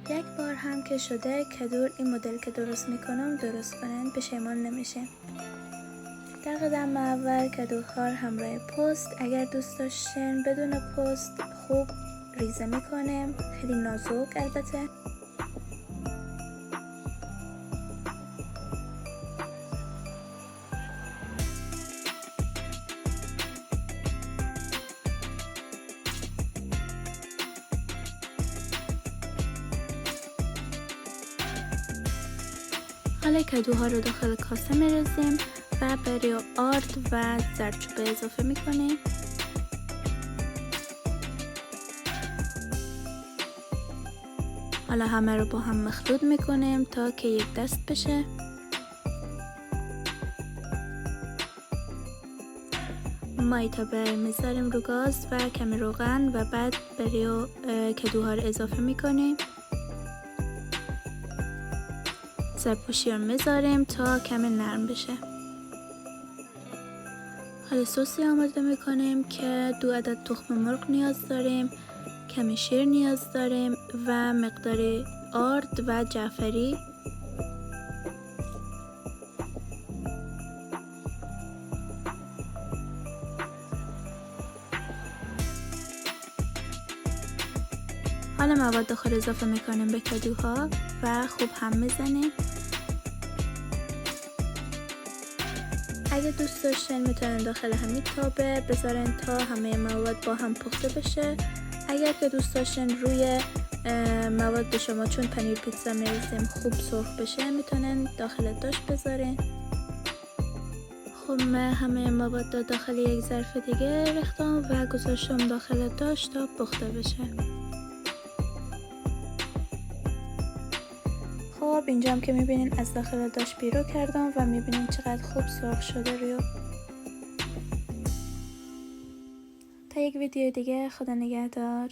یک بار هم که شده کدور این مدل که درست میکنم درست کنن، پشیمان نمیشه. در قدم اول کدوخوار همراه پوست، اگر دوست داشتین بدون پوست خوب ریزه میکنه، خیلی نازک البته. حالا کدوها رو داخل کاسه میریزیم و برای آرد و زردچوبه اضافه میکنیم. حالا همه رو با هم مخلوط میکنیم تا که یک دست بشه. مایتابه میذاریم رو گاز و کمی روغن و بعد برای کدوها رو اضافه میکنیم. سرپوشی رو میذاریم تا کمی نرم بشه. حالا سوسی آماده میکنیم که 2 عدد تخم مرغ نیاز داریم، کمی شیر نیاز داریم و مقداری آرد و جعفری. حالا مواد داخل اضافه میکنیم به کدوها و خوب هم میزنیم. اگه دوست داشتین میتونین داخل همین تابه بذارین تا همه مواد با هم پخته بشه. اگر که دوست داشتین روی مواد شما چون پنیر پیتزا میریزیم خوب سرخ بشه میتونین داخل داش بذارین. خب من همه مواد داخل یک ظرف دیگه ریختم و گذاشتم داخل داش تا پخته بشه. خب اینجا هم که میبینین از داخل داش بیرون کردم و میبینین چقدر خوب سرخ شده روی. تا یک ویدیو دیگه، خدا نگهدار.